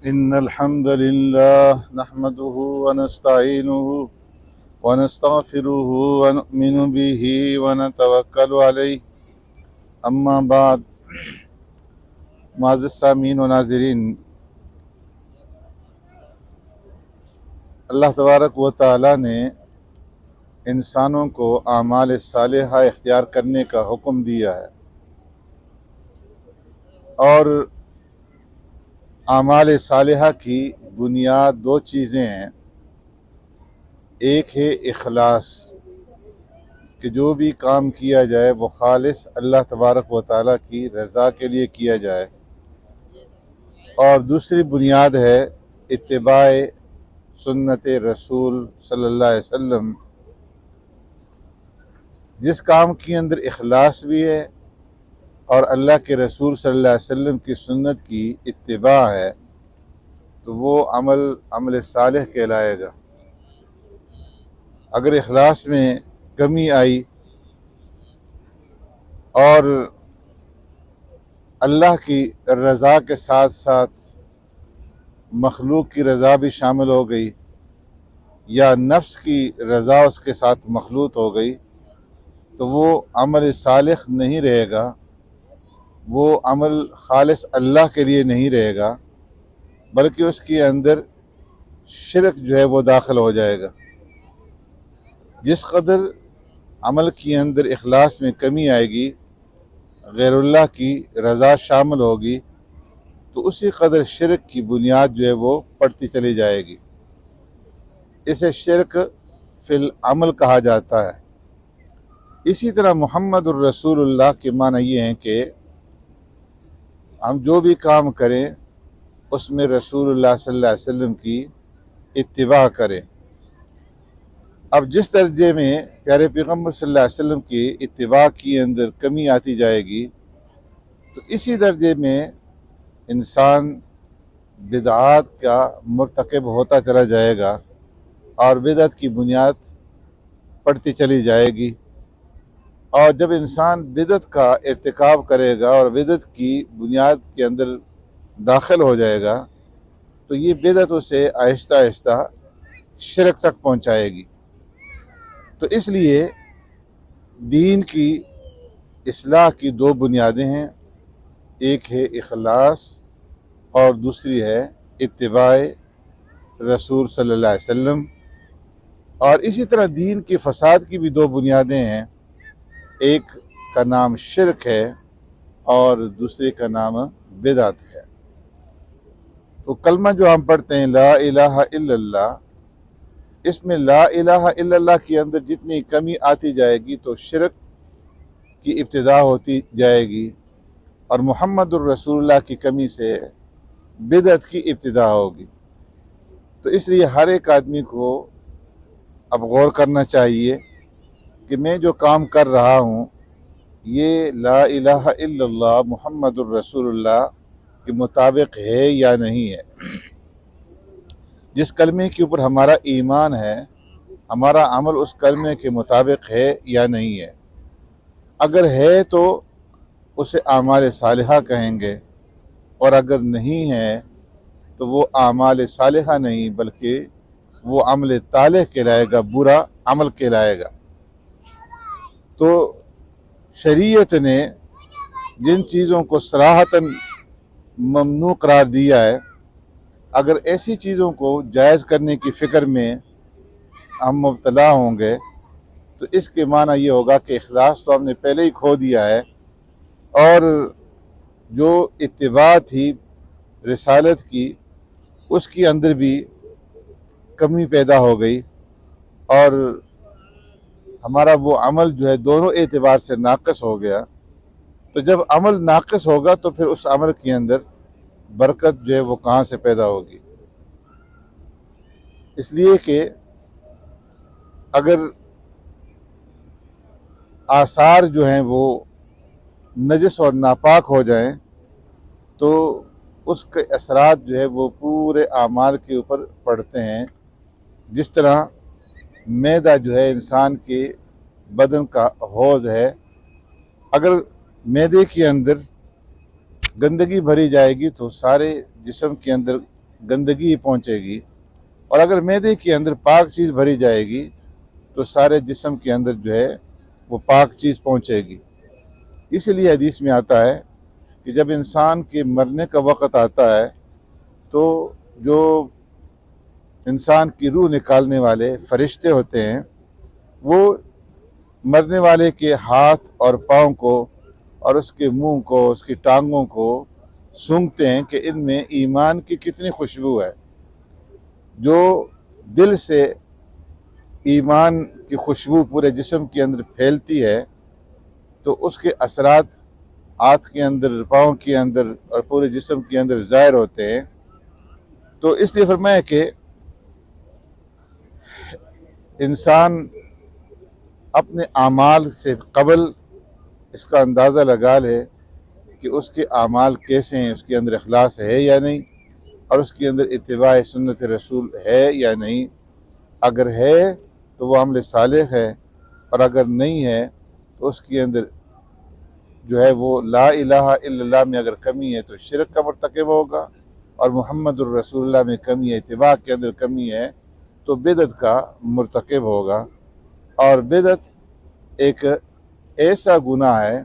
إن الحمد لله نحمده ونستعينه ونستغفره ونؤمن به ونتوكل عليه أما بعد. معزز سامعین و ناظرین، اللہ تبارک و تعالی نے انسانوں کو اعمال صالحہ اختیار کرنے کا حکم دیا ہے، اور اعمال صالحہ کی بنیاد دو چیزیں ہیں۔ ایک ہے اخلاص، کہ جو بھی کام کیا جائے وہ خالص اللہ تبارک و تعالیٰ کی رضا کے لیے کیا جائے، اور دوسری بنیاد ہے اتباع سنت رسول صلی اللہ علیہ وسلم۔ جس کام کے اندر اخلاص بھی ہے اور اللہ کے رسول صلی اللہ علیہ وسلم کی سنت کی اتباع ہے تو وہ عمل صالح کہلائے گا۔ اگر اخلاص میں کمی آئی اور اللہ کی رضا کے ساتھ ساتھ مخلوق کی رضا بھی شامل ہو گئی، یا نفس کی رضا اس کے ساتھ مخلوط ہو گئی، تو وہ عمل صالح نہیں رہے گا، وہ عمل خالص اللہ کے لیے نہیں رہے گا، بلکہ اس کے اندر شرک جو ہے وہ داخل ہو جائے گا۔ جس قدر عمل کے اندر اخلاص میں کمی آئے گی، غیر اللہ کی رضا شامل ہوگی، تو اسی قدر شرک کی بنیاد جو ہے وہ پڑتی چلی جائے گی۔ اسے شرک فی العمل کہا جاتا ہے۔ اسی طرح محمد الرسول اللہ کے معنی یہ ہیں کہ ہم جو بھی کام کریں اس میں رسول اللہ صلی اللہ علیہ وسلم کی اتباع کریں۔ اب جس درجے میں پیارے پیغمبر صلی اللہ علیہ وسلم کی اتباع کی اندر کمی آتی جائے گی، تو اسی درجے میں انسان بدعات کا مرتکب ہوتا چلا جائے گا، اور بدعت کی بنیاد پڑتی چلی جائے گی۔ اور جب انسان بدعت کا ارتکاب کرے گا اور بدعت کی بنیاد کے اندر داخل ہو جائے گا، تو یہ بدعت اسے آہستہ آہستہ شرک تک پہنچائے گی۔ تو اس لیے دین کی اصلاح کی دو بنیادیں ہیں، ایک ہے اخلاص اور دوسری ہے اتباع رسول صلی اللہ علیہ وسلم۔ اور اسی طرح دین کے فساد کی بھی دو بنیادیں ہیں، ایک کا نام شرک ہے اور دوسرے کا نام بدعت ہے۔ تو کلمہ جو ہم پڑھتے ہیں لا الہ الا اللہ، اس میں لا الہ الا اللہ کے اندر جتنی کمی آتی جائے گی تو شرک کی ابتدا ہوتی جائے گی، اور محمد الرسول اللہ کی کمی سے بدعت کی ابتدا ہوگی۔ تو اس لیے ہر ایک آدمی کو اب غور کرنا چاہیے کہ میں جو کام کر رہا ہوں یہ لا الہ الا اللہ محمد الرسول اللہ کے مطابق ہے یا نہیں ہے۔ جس کلمے کے اوپر ہمارا ایمان ہے، ہمارا عمل اس کلمے کے مطابق ہے یا نہیں ہے۔ اگر ہے تو اسے اعمال صالحہ کہیں گے، اور اگر نہیں ہے تو وہ اعمال صالحہ نہیں بلکہ وہ عمل طالح کہلائے گا، برا عمل کہلائے گا۔ تو شریعت نے جن چیزوں کو صراحتاً ممنوع قرار دیا ہے، اگر ایسی چیزوں کو جائز کرنے کی فکر میں ہم مبتلا ہوں گے تو اس کے معنی یہ ہوگا کہ اخلاص تو ہم نے پہلے ہی کھو دیا ہے، اور جو اتباع تھی رسالت کی اس کی اندر بھی کمی پیدا ہو گئی، اور ہمارا وہ عمل جو ہے دونوں اعتبار سے ناقص ہو گیا۔ تو جب عمل ناقص ہوگا تو پھر اس عمل کے اندر برکت جو ہے وہ کہاں سے پیدا ہوگی؟ اس لیے کہ اگر آثار جو ہیں وہ نجس اور ناپاک ہو جائیں تو اس کے اثرات جو ہے وہ پورے اعمال کے اوپر پڑتے ہیں۔ جس طرح معدہ جو ہے انسان کے بدن کا حوض ہے، اگر معدے کے اندر گندگی بھری جائے گی تو سارے جسم کے اندر گندگی پہنچے گی، اور اگر معدے کے اندر پاک چیز بھری جائے گی تو سارے جسم کے اندر جو ہے وہ پاک چیز پہنچے گی۔ اسی لیے حدیث میں آتا ہے کہ جب انسان کے مرنے کا وقت آتا ہے تو جو انسان کی روح نکالنے والے فرشتے ہوتے ہیں وہ مرنے والے کے ہاتھ اور پاؤں کو اور اس کے منہ کو، اس کی ٹانگوں کو سونگھتے ہیں کہ ان میں ایمان کی کتنی خوشبو ہے۔ جو دل سے ایمان کی خوشبو پورے جسم کے اندر پھیلتی ہے تو اس کے اثرات ہاتھ کے اندر، پاؤں کے اندر اور پورے جسم کے اندر ظاہر ہوتے ہیں۔ تو اس لیے فرمایا کہ انسان اپنے اعمال سے قبل اس کا اندازہ لگا لے کہ اس کے اعمال کیسے ہیں، اس کے اندر اخلاص ہے یا نہیں، اور اس کے اندر اتباع سنت رسول ہے یا نہیں۔ اگر ہے تو وہ عمل صالح ہے، اور اگر نہیں ہے تو اس کے اندر جو ہے وہ لا الہ الا اللہ میں اگر کمی ہے تو شرک کا مرتکب ہوگا، اور محمد الرسول اللہ میں کمی ہے، اتباع کے اندر کمی ہے تو بدعت کا مرتکب ہوگا۔ اور بدعت ایک ایسا گناہ ہے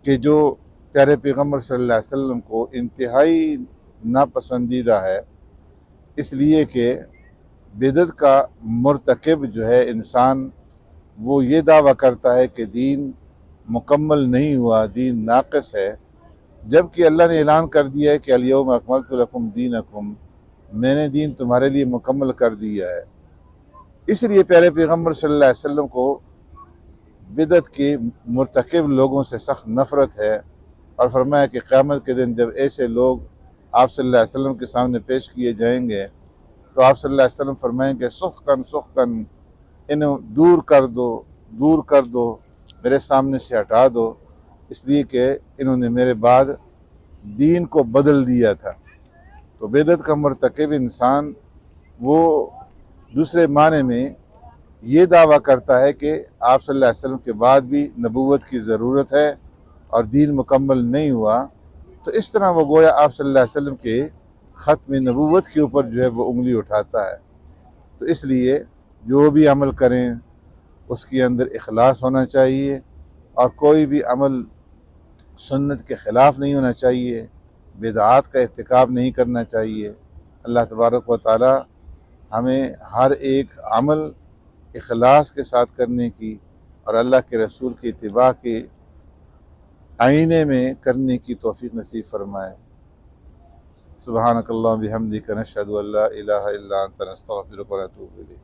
کہ جو پیارے پیغمبر صلی اللہ علیہ وسلم کو انتہائی ناپسندیدہ ہے، اس لیے کہ بدعت کا مرتکب جو ہے انسان وہ یہ دعویٰ کرتا ہے کہ دین مکمل نہیں ہوا، دین ناقص ہے، جبکہ اللہ نے اعلان کر دیا ہے کہ الیوم اکملت لکم دینکم، میں نے دین تمہارے لیے مکمل کر دیا ہے۔ اس لیے پیارے پیغمبر صلی اللہ علیہ وسلم کو بدعت کے مرتکب لوگوں سے سخت نفرت ہے، اور فرمایا کہ قیامت کے دن جب ایسے لوگ آپ صلی اللہ علیہ وسلم کے سامنے پیش کیے جائیں گے تو آپ صلی اللہ علیہ وسلم فرمائیں گے سخکن سخکن، انہیں دور کر دو، دور کر دو، میرے سامنے سے ہٹا دو، اس لیے کہ انہوں نے میرے بعد دین کو بدل دیا تھا۔ تو بدعت کا مرتکب انسان وہ دوسرے معنی میں یہ دعویٰ کرتا ہے کہ آپ صلی اللہ علیہ وسلم کے بعد بھی نبوت کی ضرورت ہے اور دین مکمل نہیں ہوا، تو اس طرح وہ گویا آپ صلی اللہ علیہ وسلم کے ختم نبوت کے اوپر جو ہے وہ انگلی اٹھاتا ہے۔ تو اس لیے جو بھی عمل کریں اس کے اندر اخلاص ہونا چاہیے، اور کوئی بھی عمل سنت کے خلاف نہیں ہونا چاہیے، بدعات کا ارتکاب نہیں کرنا چاہیے۔ اللہ تبارک و تعالی ہمیں ہر ایک عمل اخلاص کے ساتھ کرنے کی اور اللہ کے رسول کی اتباع کے آئینے میں کرنے کی توفیق نصیب فرمائے۔ سبحانک اللہم بحمدک، نشہد ان لا الہ الا انت، نستغفرک ونتوب الیک۔